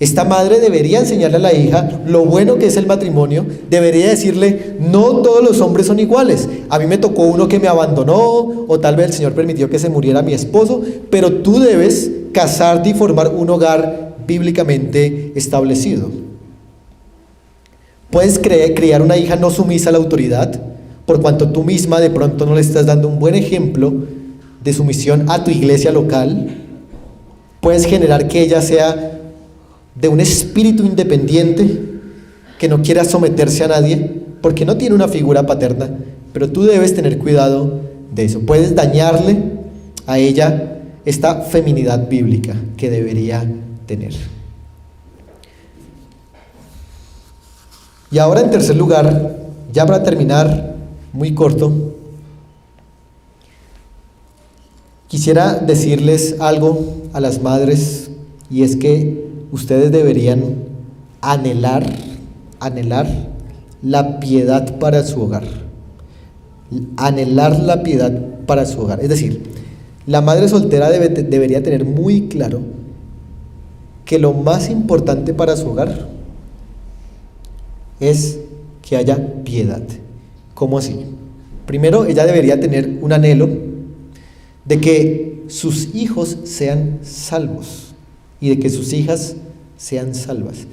Esta madre debería enseñarle a la hija lo bueno que es el matrimonio, debería decirle, no todos los hombres son iguales, a mí me tocó uno que me abandonó, o tal vez el Señor permitió que se muriera mi esposo, pero tú debes casarte y formar un hogar bíblicamente establecido. Puedes criar una hija no sumisa a la autoridad, por cuanto tú misma de pronto no le estás dando un buen ejemplo de sumisión a tu iglesia local. Puedes generar que ella sea de un espíritu independiente, que no quiera someterse a nadie, porque no tiene una figura paterna, pero tú debes tener cuidado de eso. Puedes dañarle a ella esta feminidad bíblica que debería tener. Y ahora, en tercer lugar, ya para terminar, muy corto, quisiera decirles algo a las madres, y es que ustedes deberían anhelar la piedad para su hogar. Anhelar la piedad para su hogar. Es decir, la madre soltera debería tener muy claro que lo más importante para su hogar es que haya piedad. ¿Cómo así? Primero, ella debería tener un anhelo de que sus hijos sean salvos y de que sus hijas sean salvas.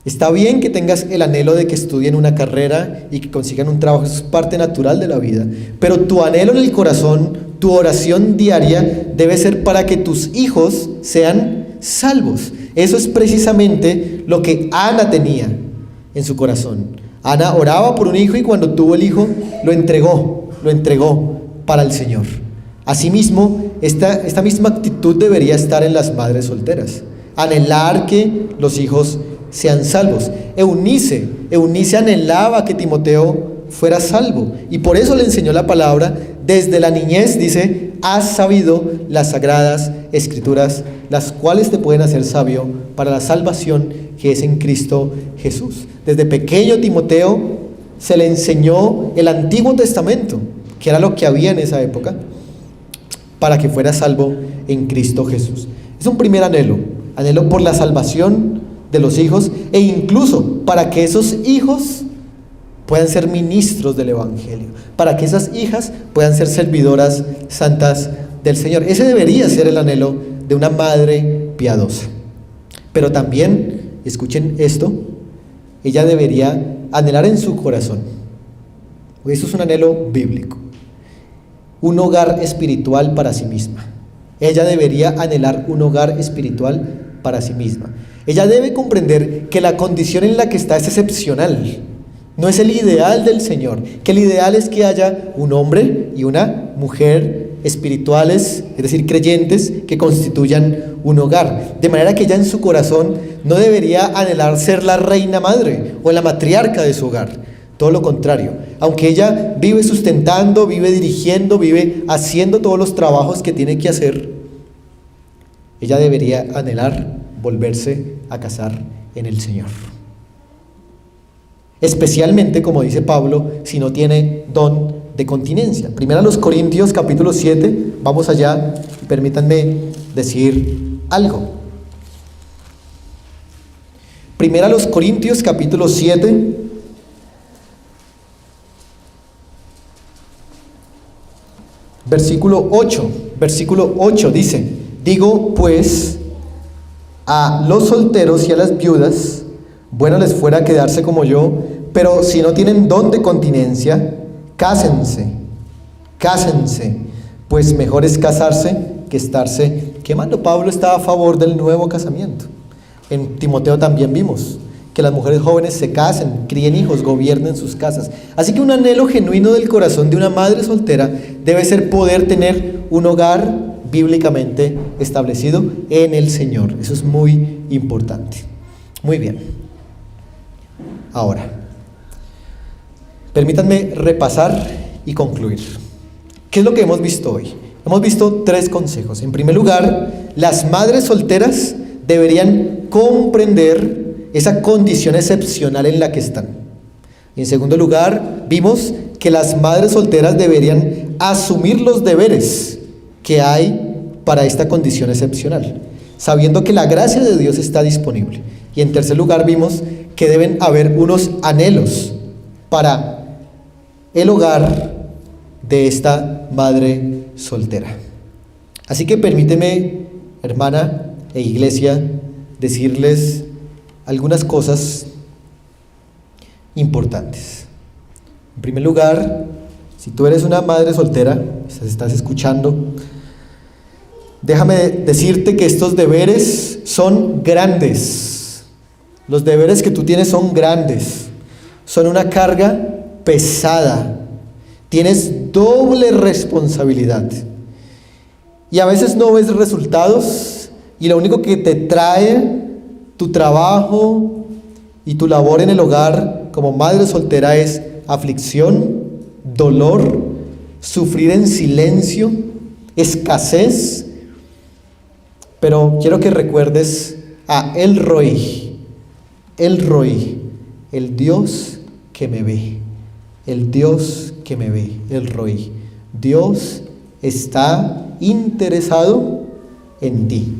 Está bien que tengas el anhelo de que estudien una carrera y que consigan un trabajo, eso es parte natural de la vida, pero tu anhelo en el corazón, tu oración diaria debe ser para que tus hijos sean salvos. Eso es precisamente lo que Ana tenía en su corazón. Ana oraba por un hijo y cuando tuvo el hijo lo entregó para el Señor. Asimismo, esta misma actitud debería estar en las madres solteras. Anhelar que los hijos sean salvos. Eunice anhelaba que Timoteo fuera salvo y por eso le enseñó la palabra. Desde la niñez, dice, has sabido las sagradas escrituras, las cuales te pueden hacer sabio para la salvación que es en Cristo Jesús. Desde pequeño Timoteo se le enseñó el Antiguo Testamento, que era lo que había en esa época, para que fuera salvo en Cristo Jesús. Es un primer anhelo por la salvación de los hijos e incluso para que esos hijos puedan ser ministros del Evangelio, para que esas hijas puedan ser servidoras santas del Señor. Ese debería ser el anhelo de una madre piadosa. Pero también, escuchen esto, ella debería anhelar en su corazón, eso es un anhelo bíblico, un hogar espiritual para sí misma. Ella debería anhelar un hogar espiritual para sí misma. Ella debe comprender que la condición en la que está es excepcional, no es el ideal del Señor, que el ideal es que haya un hombre y una mujer espirituales, es decir, creyentes, que constituyan un hogar. De manera que ella en su corazón no debería anhelar ser la reina madre o la matriarca de su hogar. Todo lo contrario, aunque ella vive sustentando, vive dirigiendo, vive haciendo todos los trabajos que tiene que hacer, ella debería anhelar volverse a casar en el Señor. Especialmente, como dice Pablo, si no tiene don de continencia. Primera a los Corintios capítulo 7, vamos allá, permítanme decir algo. Primera a los Corintios capítulo 7, versículo 8 dice: digo pues a los solteros y a las viudas, bueno les fuera quedarse como yo, pero si no tienen don de continencia, cásense, pues mejor es casarse que estarse quemando. Pablo estaba a favor del nuevo casamiento. En Timoteo también vimos que las mujeres jóvenes se casen, críen hijos, gobiernen sus casas. Así que un anhelo genuino del corazón de una madre soltera debe ser poder tener un hogar bíblicamente establecido en el Señor. Eso es muy importante. Muy bien. Ahora, permítanme repasar y concluir. ¿Qué es lo que hemos visto hoy? Hemos visto 3 consejos. En primer lugar, las madres solteras deberían comprender esa condición excepcional en la que están. En segundo lugar, vimos que las madres solteras deberían asumir los deberes que hay para esta condición excepcional, sabiendo que la gracia de Dios está disponible. Y en tercer lugar, vimos que deben haber unos anhelos para el hogar de esta madre soltera. Así que permíteme, hermana e iglesia, decirles algunas cosas importantes. En primer lugar, si tú eres una madre soltera, estás escuchando, déjame decirte que estos deberes son grandes. Los deberes que tú tienes son grandes. Son una carga pesada. Tienes doble responsabilidad. Y a veces no ves resultados y lo único que te trae tu trabajo y tu labor en el hogar como madre soltera es aflicción, dolor, sufrir en silencio, escasez. Pero quiero que recuerdes a El Roi, el Dios que me ve, el Dios que me ve, El Roi. Dios está interesado en ti,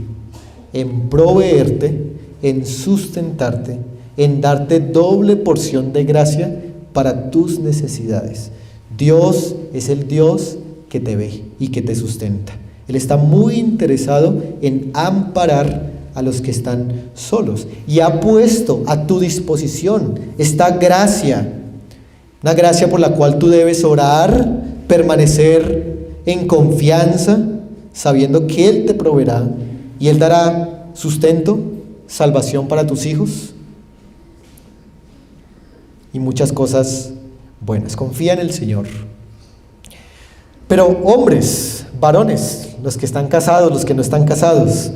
en proveerte, en sustentarte, en darte doble porción de gracia para tus necesidades. Dios es el Dios que te ve y que te sustenta. Él está muy interesado en amparar a los que están solos y ha puesto a tu disposición esta gracia, una gracia por la cual tú debes orar, permanecer en confianza, sabiendo que Él te proveerá y Él dará sustento, salvación para tus hijos y muchas cosas buenas. Confía en el Señor. Pero hombres, varones, los que están casados, los que no están casados,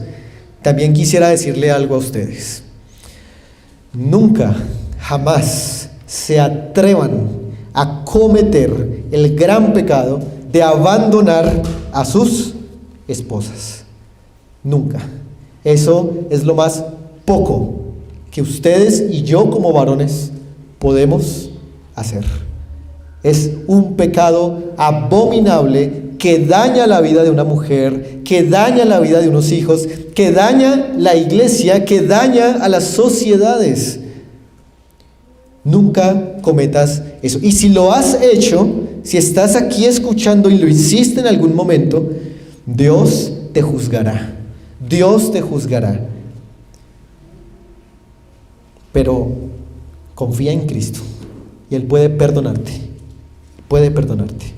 también quisiera decirle algo a ustedes. Nunca, jamás se atrevan a cometer el gran pecado de abandonar a sus esposas. Nunca. Eso es lo más poco que ustedes y yo como varones podemos hacer. Es un pecado abominable que daña la vida de una mujer, que daña la vida de unos hijos, que daña la iglesia, que daña a las sociedades. Nunca cometas eso. Y si lo has hecho, si estás aquí escuchando y lo hiciste en algún momento, Dios te juzgará. Dios te juzgará. Pero confía en Cristo y Él puede perdonarte. Puede perdonarte.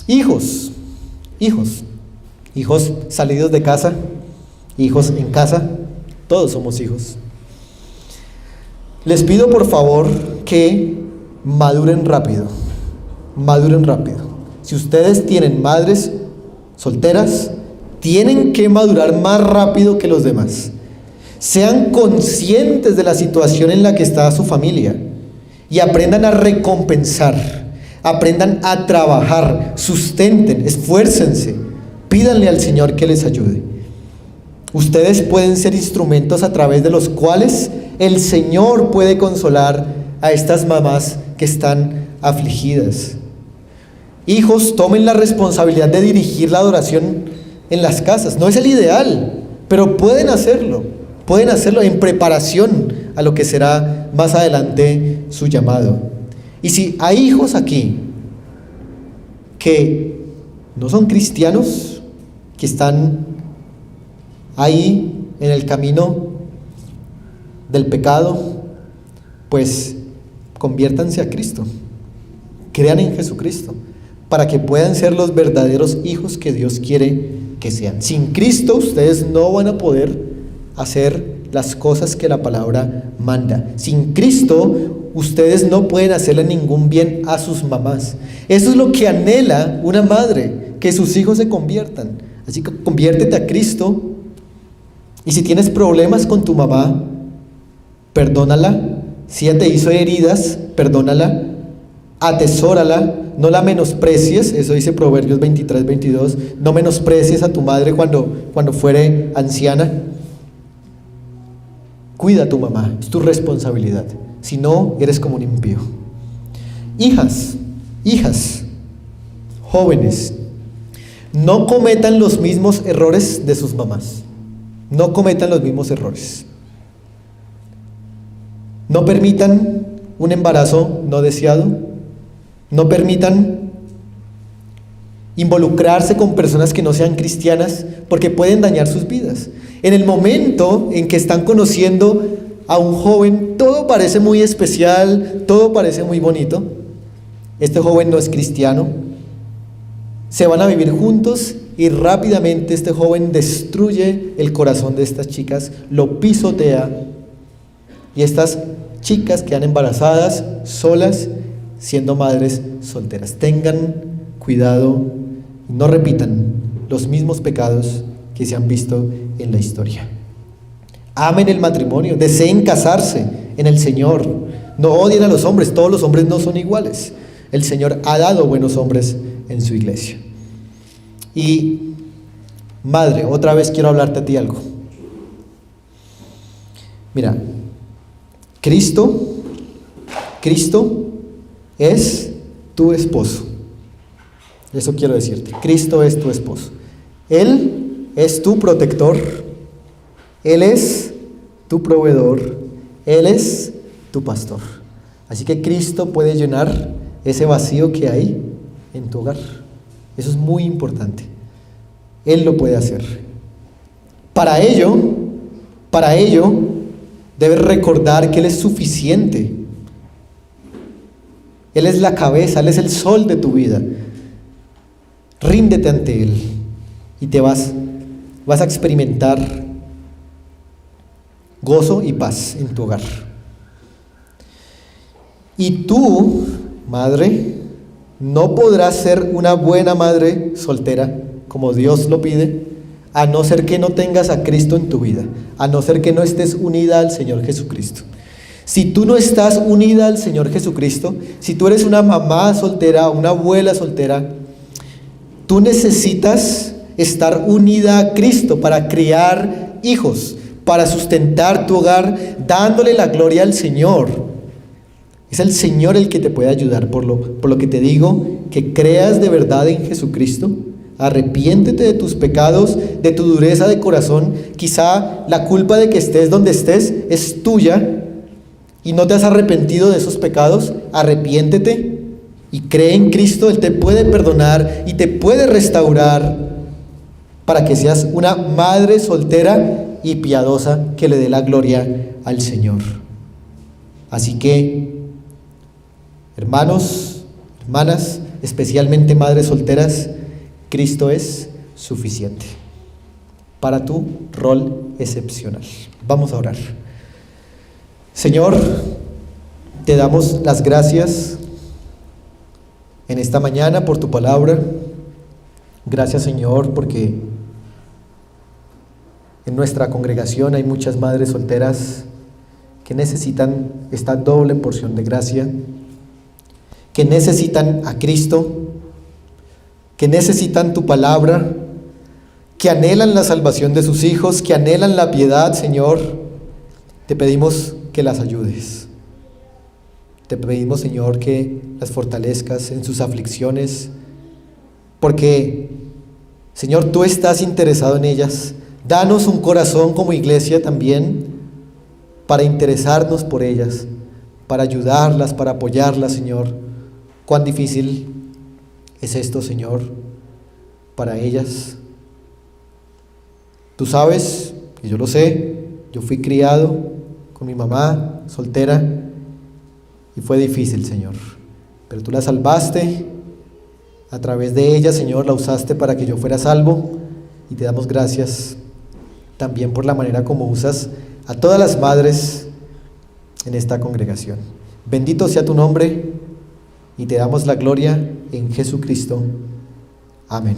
Hijos salidos de casa, hijos en casa, todos somos hijos. Les pido por favor que maduren rápido. Si ustedes tienen madres solteras, tienen que madurar más rápido que los demás. Sean conscientes de la situación en la que está su familia y aprendan a recompensar, aprendan a trabajar, sustenten, esfuércense, pídanle al Señor que les ayude. Ustedes pueden ser instrumentos a través de los cuales el Señor puede consolar a estas mamás que están afligidas. Hijos, tomen la responsabilidad de dirigir la adoración en las casas. No es el ideal, pero pueden hacerlo en preparación a lo que será más adelante su llamado. Y si hay hijos aquí que no son cristianos, que están ahí en el camino del pecado, pues conviértanse a Cristo, crean en Jesucristo, para que puedan ser los verdaderos hijos que Dios quiere que sean. Sin Cristo ustedes no van a poder hacer las cosas que la palabra manda. Sin Cristo ustedes no pueden hacerle ningún bien a sus mamás. Eso es lo que anhela una madre, que sus hijos se conviertan. Así que conviértete a Cristo. Y si tienes problemas con tu mamá, perdónala. Si ella te hizo heridas, perdónala, atesórala, no la menosprecies. Eso dice Proverbios 23-22. No menosprecies a tu madre cuando fuere anciana. Cuida a tu mamá, es tu responsabilidad. Si no, eres como un impío. Hijas, jóvenes, no cometan los mismos errores de sus mamás. No cometan los mismos errores. No permitan un embarazo no deseado. No permitan involucrarse con personas que no sean cristianas, porque pueden dañar sus vidas. En el momento en que están conociendo a un joven, todo parece muy especial, todo parece muy bonito. Este joven no es cristiano. Se van a vivir juntos y rápidamente este joven destruye el corazón de estas chicas, lo pisotea, y estas chicas quedan embarazadas, solas, siendo madres solteras. Tengan cuidado, no repitan los mismos pecados que se han visto en la historia. Amen el matrimonio, deseen casarse en el Señor, no odien a los hombres, todos los hombres no son iguales. El Señor ha dado buenos hombres en su iglesia. Y madre, otra vez quiero hablarte a ti algo. Mira, Cristo es tu esposo. Eso quiero decirte. Cristo es tu esposo. Él es tu protector. Él es tu proveedor. Él es tu pastor. Así que Cristo puede llenar ese vacío que hay en tu hogar. Eso es muy importante. Él lo puede hacer. Para ello, debes recordar que Él es suficiente. Él es la cabeza, Él es el sol de tu vida. Ríndete ante Él y te vas a experimentar gozo y paz en tu hogar. Y tú, madre, no podrás ser una buena madre soltera como Dios lo pide, a no ser que no tengas a Cristo en tu vida, a no ser que no estés unida al Señor Jesucristo. Si tú no estás unida al Señor Jesucristo, si tú eres una mamá soltera, una abuela soltera, tú necesitas estar unida a Cristo para criar hijos, para sustentar tu hogar, dándole la gloria al Señor. Es el Señor el que te puede ayudar, por lo que te digo, que creas de verdad en Jesucristo. Arrepiéntete de tus pecados, de tu dureza de corazón. Quizá la culpa de que estés donde estés es tuya y no te has arrepentido de esos pecados. Arrepiéntete y cree en Cristo. Él te puede perdonar y te puede restaurar para que seas una madre soltera y piadosa que le dé la gloria al Señor. Así que, hermanos, hermanas, especialmente madres solteras, Cristo es suficiente para tu rol excepcional. Vamos a orar. Señor, te damos las gracias en esta mañana por tu palabra. Gracias, Señor, porque en nuestra congregación hay muchas madres solteras que necesitan esta doble porción de gracia, que necesitan a Cristo, que necesitan tu palabra, que anhelan la salvación de sus hijos, que anhelan la piedad, Señor. Te pedimos que las ayudes. Te pedimos, Señor, que las fortalezcas en sus aflicciones, porque, Señor, tú estás interesado en ellas. Danos un corazón como iglesia también para interesarnos por ellas, para ayudarlas, para apoyarlas, Señor. Cuán difícil es esto, Señor, para ellas. Tú sabes, y yo lo sé, yo fui criado con mi mamá soltera y fue difícil, Señor, pero tú la salvaste. A través de ella, Señor, la usaste para que yo fuera salvo, y te damos gracias también por la manera como usas a todas las madres en esta congregación. Bendito sea tu nombre y te damos la gloria en Jesucristo. Amén.